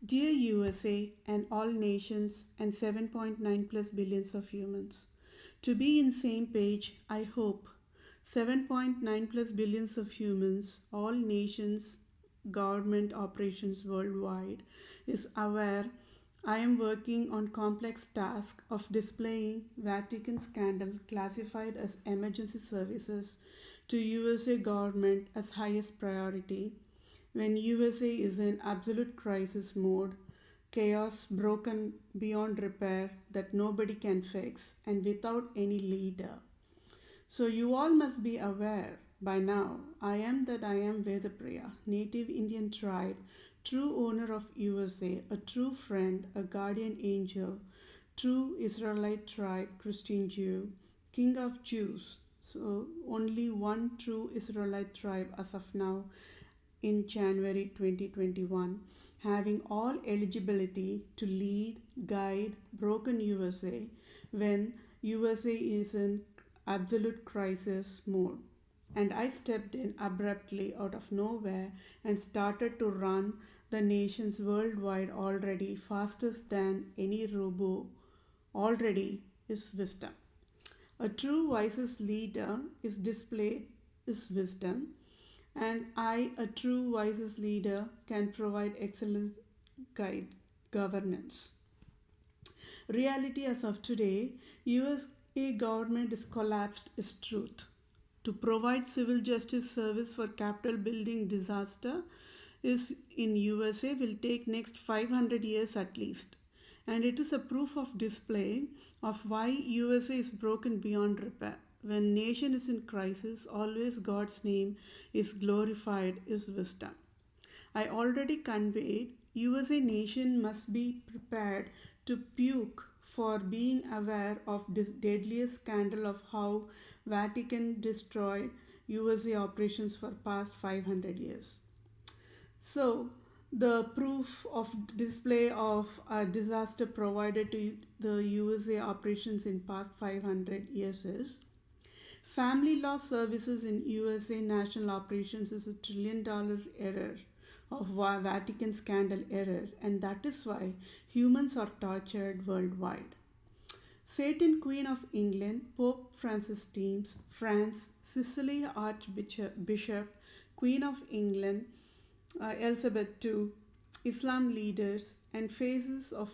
Dear USA and all nations and 7.9 plus billions of humans, to be in same page, I hope 7.9 plus billions of humans, all nations, government operations worldwide, is aware I am working on complex task of displaying Vatican scandal classified as emergency services to USA government as highest priority when USA is in absolute crisis mode, chaos broken beyond repair that nobody can fix, and without any leader. So you all must be aware by now, I am that I am Vedapriya, native Indian tribe, true owner of USA, a true friend, a guardian angel, true Israelite tribe, Christian Jew, king of Jews. So only one true Israelite tribe as of now in January 2021, having all eligibility to lead, guide broken USA when USA is in absolute crisis mode. And I stepped in abruptly out of nowhere and started to run the nations worldwide already fastest than any robo already is wisdom. A true wisest leader is displayed is wisdom, and I, a true wisest leader, can provide excellent guide governance. Reality as of today, USA government is collapsed is truth. To provide civil justice service for Capitol building disaster is in USA will take next 500 years at least. And it is a proof of display of why USA is broken beyond repair. When nation is in crisis, always God's name is glorified is wisdom. I already conveyed USA nation must be prepared to puke for being aware of this deadliest scandal of how Vatican destroyed USA operations for past 500 years. So the proof of display of a disaster provided to the USA operations in past 500 years is family law services in USA national operations is $1 trillion error of Vatican scandal error, and that is why humans are tortured worldwide. Satan Queen of England, Pope Francis teams, France, Sicily Archbishop, Queen of England, Elizabeth II, Islam leaders, and phases of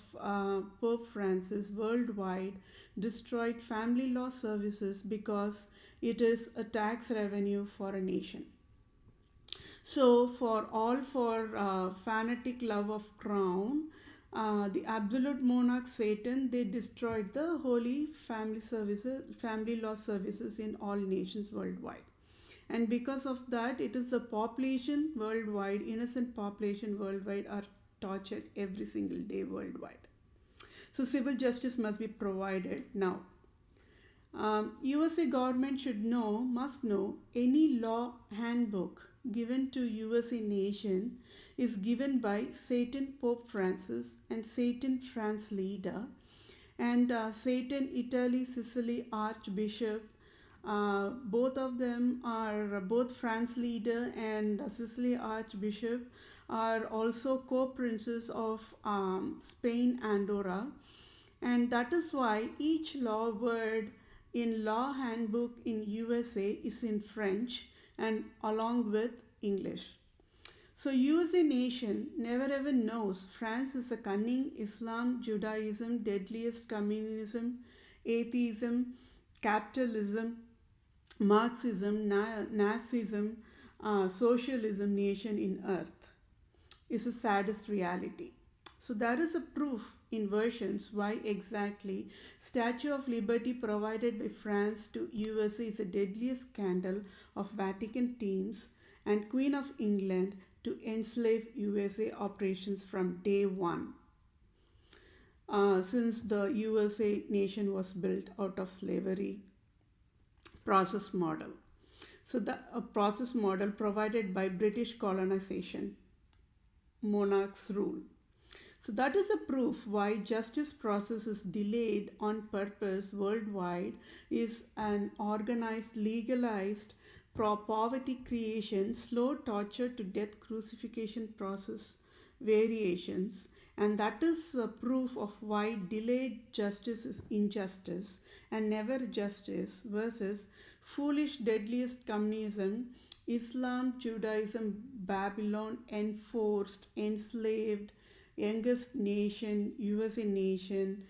Pope Francis worldwide destroyed family law services because it is a tax revenue for a nation. So for fanatic love of crown, the absolute monarch Satan, they destroyed the holy family law services in all nations worldwide. And because of that, it is the population worldwide, innocent population worldwide are tortured every single day worldwide. So civil justice must be provided now. USA government must know any law handbook given to USA nation is given by Satan Pope Francis and Satan France leader and Satan Italy Sicily Archbishop. Both of them are both France leader and Sicily Archbishop are also co-princes of Spain Andorra, and that is why each law word in law handbook in USA is in French and along with English. So USA nation never ever knows France is a cunning Islam, Judaism, deadliest communism, atheism, capitalism, Marxism, Nazism, socialism nation in earth is the saddest reality. So there is a proof in versions why exactly Statue of Liberty provided by France to USA is the deadliest scandal of Vatican teams and Queen of England to enslave USA operations from day one. Since the USA nation was built out of slavery process model. So the process model provided by British colonization, monarchs rule. So that is a proof why justice process is delayed on purpose worldwide is an organized, legalized poverty creation, slow torture to death crucifixion process variations, and that is proof of why delayed justice is injustice and never justice versus foolish deadliest communism, Islam, Judaism, Babylon, enforced, enslaved, youngest nation, USA nation,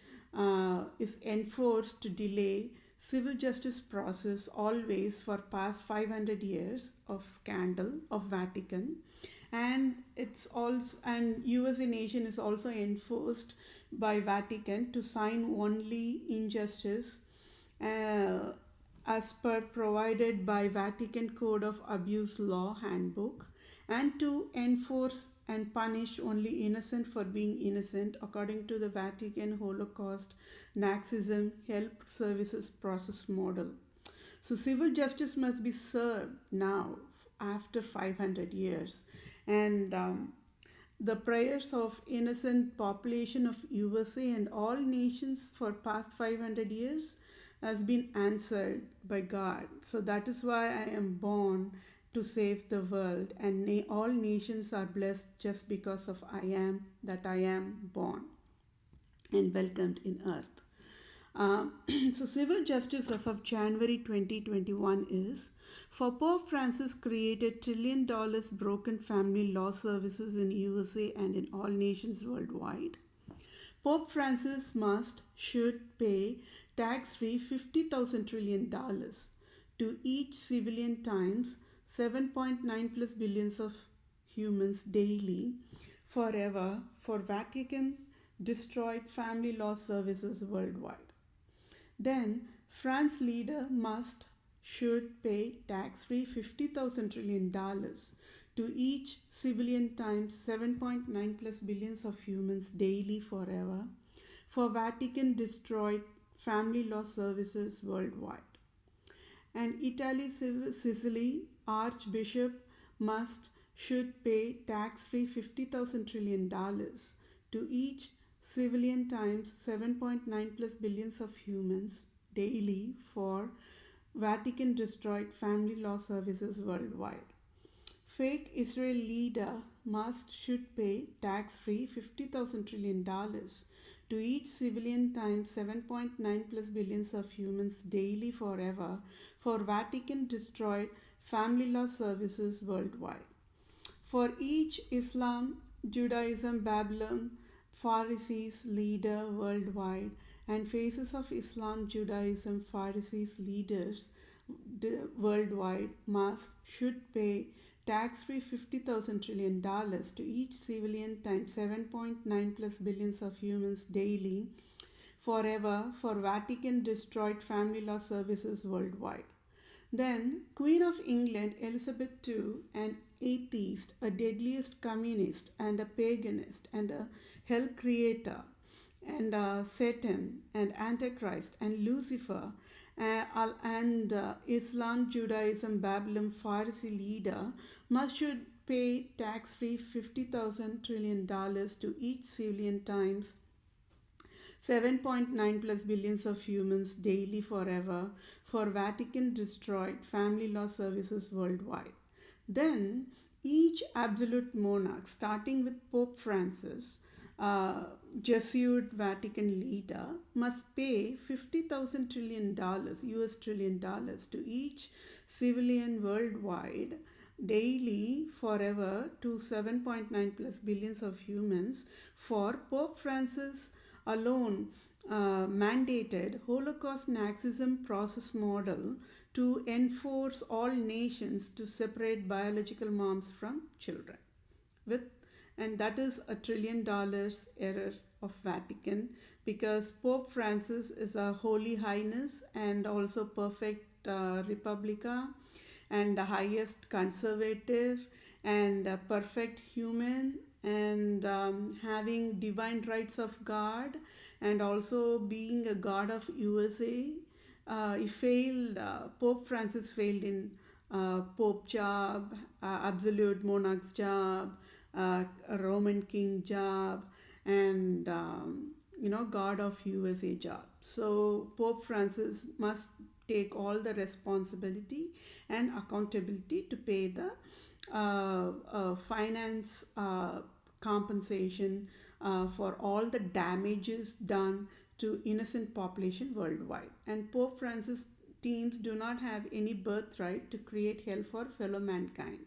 is enforced to delay civil justice process always for past 500 years of scandal of Vatican, and it's also, and USA nation is also enforced by Vatican to sign only injustice uh, as per provided by Vatican Code of Abuse Law Handbook, and to enforce and punish only innocent for being innocent according to the Vatican Holocaust-Nazism-HELL services process model. So civil justice must be served now after 500 years, and the prayers of innocent population of USA and all nations for past 500 years has been answered by God. So that is why I am born to save the world, and all nations are blessed just because of I am born and welcomed in earth. So civil justice as of January 2021 is for Pope Francis created $1 trillion broken family law services in USA and in all nations worldwide. Pope Francis should pay tax-free $50,000 trillion to each civilian times 7.9 plus billions of humans daily forever for Vatican destroyed family law services worldwide. Then France leader should pay tax-free $50,000 trillion to each civilian times 7.9 plus billions of humans daily forever for Vatican destroyed family law services worldwide. And Italy Sicily Archbishop should pay tax-free $50,000 trillion to each civilian times 7.9 plus billions of humans daily for Vatican destroyed family law services worldwide. Fake Israel leader should pay tax-free $50,000 trillion to each civilian times 7.9 plus billions of humans daily forever for Vatican destroyed family law services worldwide. For each Islam, Judaism, Babylon, Pharisees leader worldwide and faces of Islam, Judaism, Pharisees leaders worldwide should pay tax-free $50,000 trillion to each civilian times 7.9 plus billions of humans daily forever for Vatican destroyed family law services worldwide. Then Queen of England Elizabeth II, an atheist, a deadliest communist and a paganist and a hell creator and Satan and Antichrist and Lucifer and Islam, Judaism, Babylon, Pharisee leader should pay tax-free $50,000 trillion to each civilian times 7.9 plus billions of humans daily forever for Vatican destroyed family law services worldwide. Then each absolute monarch, starting with Pope Francis, Jesuit Vatican leader, must pay $50,000 trillion, US trillion dollars to each civilian worldwide daily forever to 7.9 plus billions of humans for Pope Francis alone mandated Holocaust Nazism process model to enforce all nations to separate biological moms from children and that is $1 trillion error of Vatican because Pope Francis is a Holy Highness and also perfect Republica and the highest conservative and perfect human and having divine rights of God and also being a God of USA. He failed, Pope Francis failed in Pope job, absolute monarch's job, a Roman king job, and God of USA job. So Pope Francis must take all the responsibility and accountability to pay the finance compensation for all the damages done to innocent population worldwide. And Pope Francis teams do not have any birthright to create hell for fellow mankind.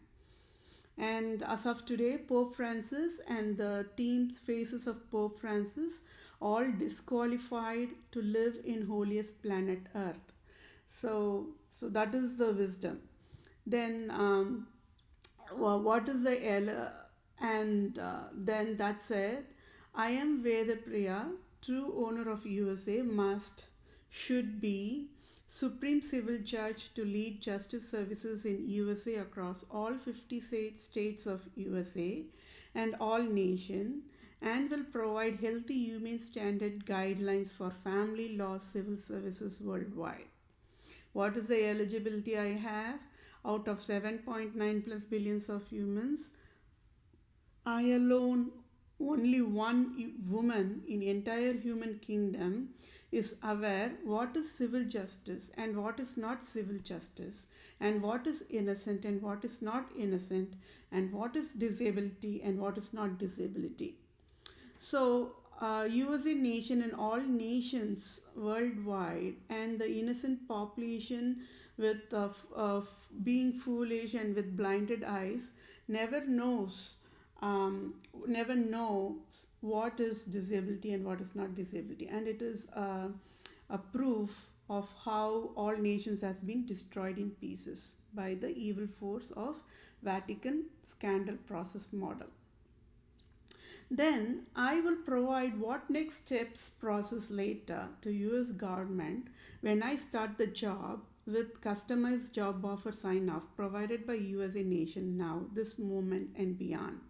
And as of today, Pope Francis and the team's faces of Pope Francis all disqualified to live in holiest planet Earth. So that is the wisdom. Then what is the L? And then that said, I am Vedapriya, true owner of USA, should be Supreme Civil Judge to lead justice services in USA across all 50 states of USA and all nations, and will provide healthy humane standard guidelines for family law civil services worldwide. What is the eligibility I have? Out of 7.9 plus billions of humans, I alone, only one woman in entire human kingdom, is aware what is civil justice and what is not civil justice, and what is innocent and what is not innocent, and what is disability and what is not disability. So USA nation and all nations worldwide, and the innocent population with being foolish and with blinded eyes never knows what is disability and what is not disability. And it is a proof of how all nations has been destroyed in pieces by the evil force of Vatican scandal process model. Then I will provide what next steps process later to US government when I start the job with customized job offer sign off provided by USA nation now, this moment and beyond.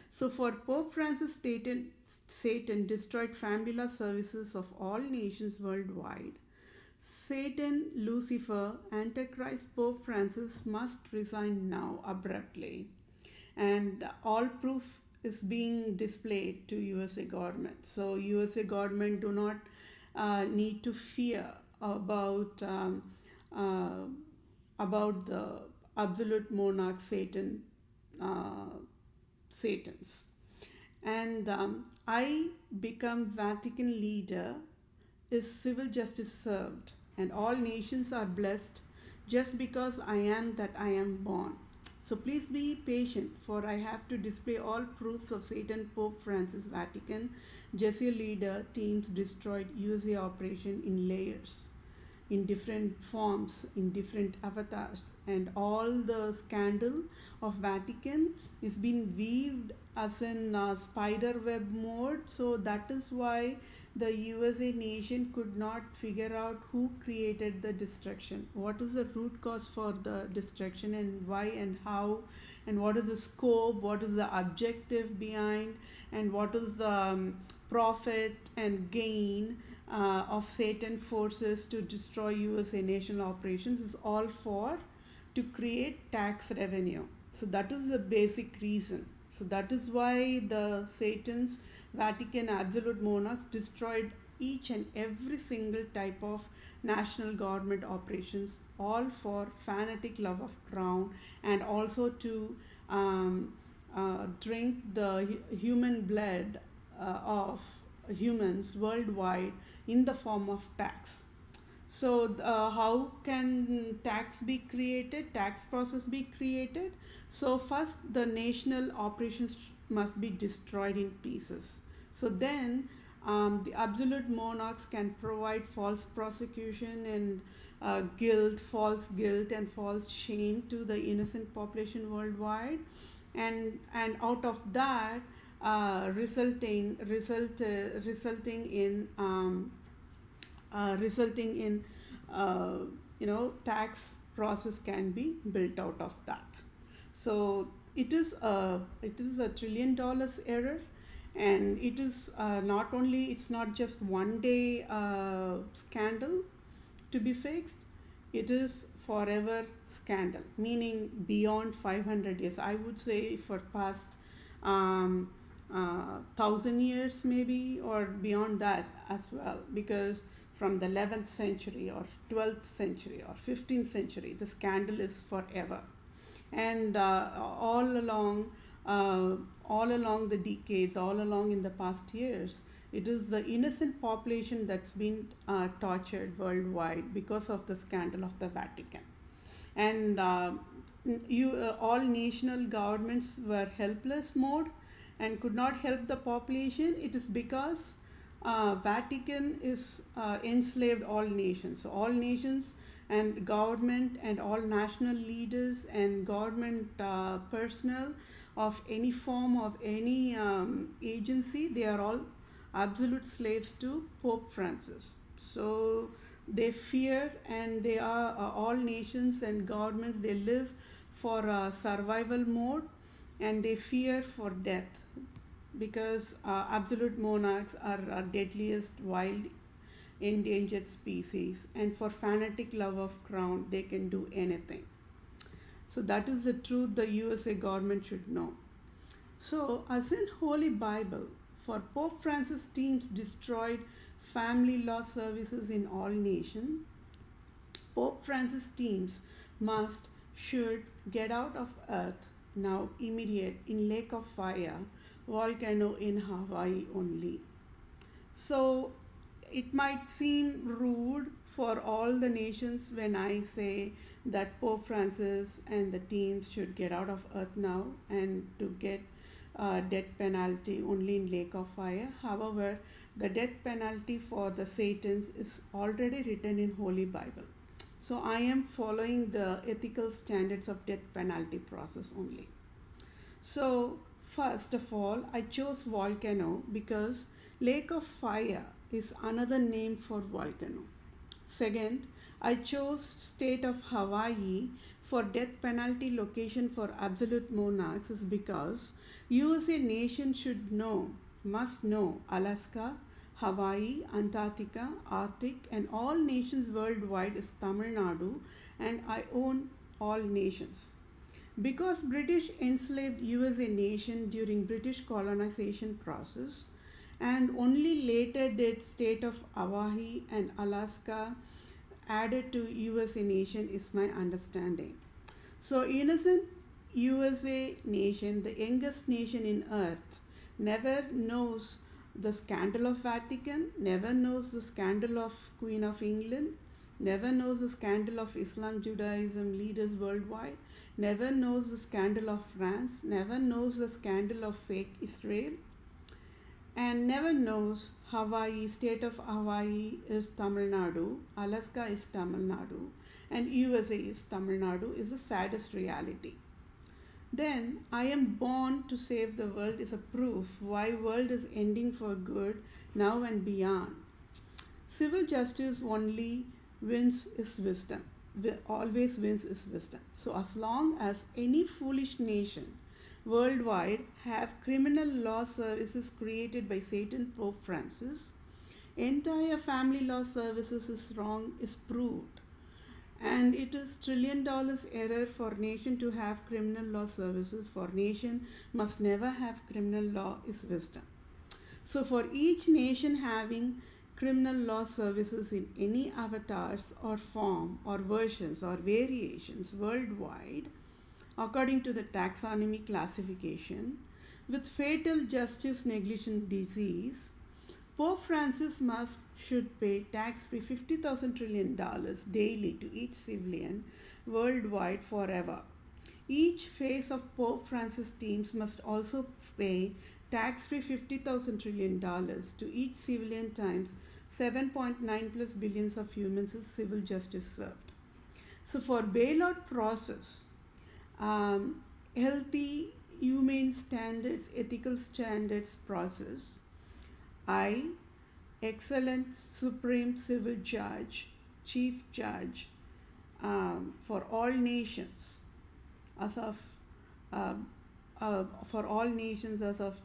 So for Pope Francis, Satan destroyed family law services of all nations worldwide. Satan, Lucifer, Antichrist, Pope Francis must resign now abruptly. And all proof is being displayed to USA government. So USA government do not need to fear about the absolute monarch Satan. Satans. And I become Vatican leader is civil justice served, and all nations are blessed just because I am that I am born. So please be patient, for I have to display all proofs of Satan, Pope Francis, Vatican, Jesuit leader teams destroyed USA operation in layers, in different forms, in different avatars, and all the scandal of Vatican is being weaved as in spider web mode. So that is why the USA nation could not figure out who created the destruction, what is the root cause for the destruction, and why and how, and what is the scope, what is the objective behind, and what is the profit and gain of Satan forces to destroy USA national operations is all for to create tax revenue. So that is the basic reason. So that is why the Satan's Vatican absolute monarchs destroyed each and every single type of national government operations, all for fanatic love of crown, and also to drink the human blood of humans worldwide in the form of tax. So how can tax be created, tax process be created? So first the national operations must be destroyed in pieces. So then the absolute monarchs can provide false prosecution and false guilt and false shame to the innocent population worldwide, and out of that resulting in tax process can be built out of that. So it is a $1 trillion error, and it is not only, it's not just one day scandal to be fixed, it is forever scandal, meaning beyond 500 years. I would say for past 1,000 years maybe, or beyond that as well, because from the 11th century or 12th century or 15th century, the scandal is forever. And all along uh, all along the decades, all along in the past years. It is the innocent population that's been tortured worldwide because of the scandal of the Vatican. And all national governments were helpless mode and could not help the population. It is because Vatican is enslaved all nations. So all nations and government and all national leaders and government personnel of any form of any agency, they are all absolute slaves to Pope Francis. So they fear, and they are all nations and governments, they live for survival mode, and they fear for death, because absolute monarchs are deadliest wild endangered species, and for fanatic love of crown they can do anything. So that is the truth the USA government should know. So, as in Holy Bible, for Pope Francis teams destroyed family law services in all nations, Pope Francis teams should get out of earth now immediate in lake of fire volcano in Hawaii only. So it might seem rude for all the nations when I say that Pope Francis and the teams should get out of earth now and to get death penalty only in lake of fire. However, the death penalty for the Satans is already written in Holy Bible. So I am following the ethical standards of death penalty process only. So first of all, I chose volcano because lake of fire is another name for volcano. Second, I chose state of Hawaii for death penalty location for absolute monarchs is because USA nation must know Alaska, Hawaii, Antarctica, Arctic, and all nations worldwide is Tamil Nadu, and I own all nations. Because British enslaved USA nation during British colonization process, and only later did state of Hawaii and Alaska added to USA nation is my understanding. So innocent USA nation, the youngest nation in earth, never knows the scandal of Vatican, never knows the scandal of Queen of England, never knows the scandal of Islam Judaism leaders worldwide, never knows the scandal of France, never knows the scandal of fake Israel, and never knows Hawaii, state of Hawaii is Tamil Nadu, Alaska is Tamil Nadu, and USA is Tamil Nadu is the saddest reality. Then I am born to save the world is a proof why world is ending for good now and beyond. Civil justice only wins is wisdom. Always wins is wisdom. So as long as any foolish nation worldwide have criminal law services created by Satan Pope Francis, entire family law services is wrong is proved. And it is $1 trillion error for nation to have criminal law services. For nation must never have criminal law is wisdom. So for each nation having criminal law services in any avatars or form or versions or variations worldwide, according to the taxonomy classification, with fatal justice negligent disease, Pope Francis should pay tax-free $50,000 trillion daily to each civilian worldwide forever. Each phase of Pope Francis teams must also pay tax-free $50,000 trillion to each civilian times 7.9 plus billions of humans is civil justice served. So for bailout process, healthy, humane standards, ethical standards process, I, excellent Supreme Civil Judge, Chief Judge for all nations as of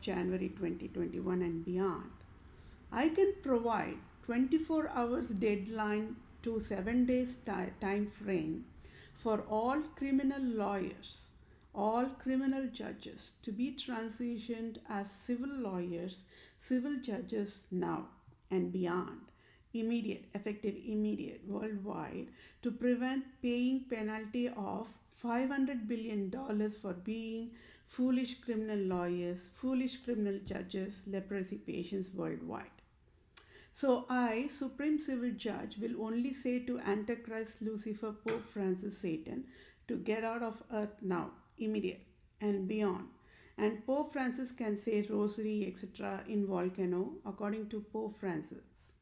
January 2021 and beyond, I can provide 24 hours deadline to 7 days time frame for all criminal lawyers, all criminal judges to be transitioned as civil lawyers, civil judges now and beyond, effective immediate worldwide, to prevent paying penalty of $500 billion for being foolish criminal lawyers, foolish criminal judges, leprosy patients worldwide. So I, Supreme Civil Judge, will only say to Antichrist, Lucifer, Pope Francis, Satan to get out of earth now, immediate and beyond. And Pope Francis can say rosary, etc. in volcano according to Pope Francis.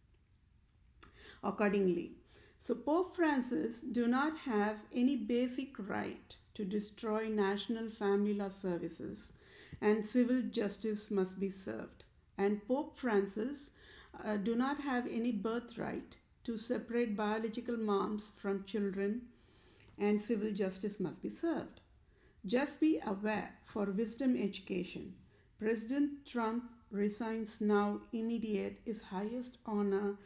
Accordingly, so Pope Francis do not have any basic right to destroy national family law services, and civil justice must be served. And Pope Francis do not have any birthright to separate biological moms from children, and civil justice must be served. Just be aware for wisdom education. President Trump resigns now, immediate, is highest honor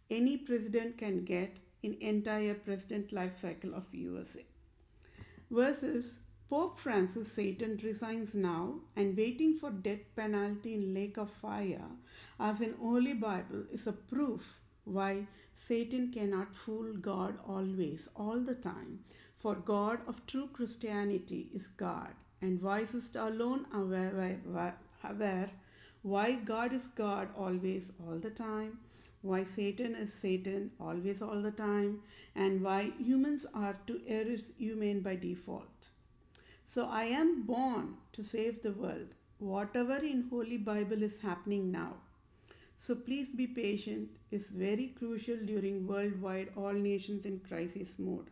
any president can get in entire president life cycle of USA. Versus Pope Francis, Satan resigns now and waiting for death penalty in lake of fire, as in Holy Bible, is a proof why Satan cannot fool God always, all the time. For God of true Christianity is God, and wisest alone aware why God is God always, all the time, why Satan is Satan always, all the time, and why humans are to err is human by default. So I am born to save the world, whatever in Holy Bible is happening now. So please be patient, is very crucial during worldwide all nations in crisis mode.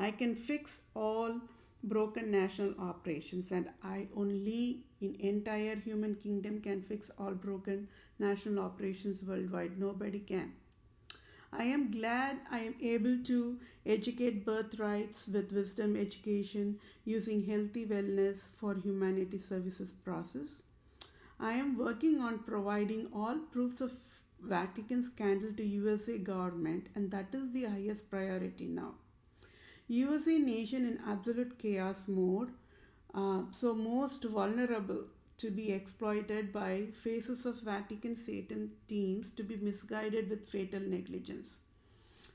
I can fix all broken national operations, and I only in entire human kingdom can fix all broken national operations worldwide. Nobody can. I am glad I am able to educate birthrights with wisdom education using healthy wellness for humanity services process. I am working on providing all proofs of Vatican scandal to USA government, and that is the highest priority now. USA nation in absolute chaos mode, so most vulnerable to be exploited by faces of Vatican Satan teams to be misguided with fatal negligence.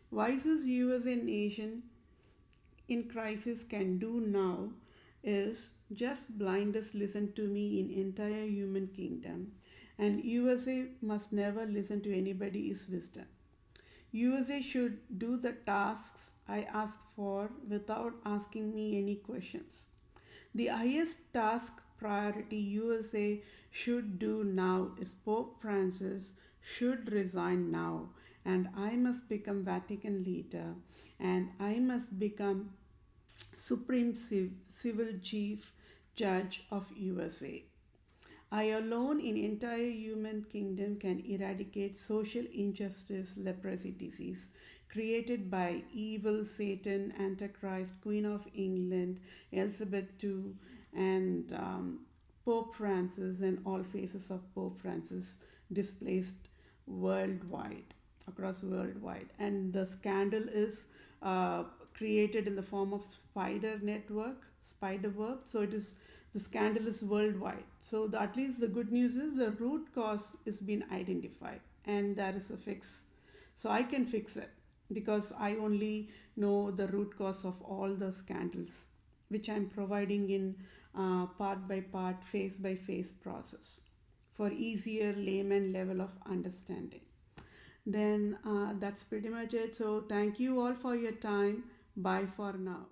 Wisest USA nation in crisis can do now is just blindest listen to me in entire human kingdom, and USA must never listen to anybody's wisdom. USA should do the tasks I ask for without asking me any questions. The highest task priority USA should do now is Pope Francis should resign now, and I must become Vatican leader, and I must become Supreme Civil Chief Judge of USA. I alone in entire human kingdom can eradicate social injustice, leprosy disease created by evil Satan, Antichrist, Queen of England, Elizabeth II, and Pope Francis, and all faces of Pope Francis displaced worldwide, across worldwide. And the scandal is created in the form of spider web. So it is, the scandal is worldwide. So at least the good news is the root cause is been identified and there is a fix. So I can fix it because I only know the root cause of all the scandals, which I'm providing in part by part, phase by phase process for easier layman level of understanding. Then that's pretty much it. So thank you all for your time. Bye for now.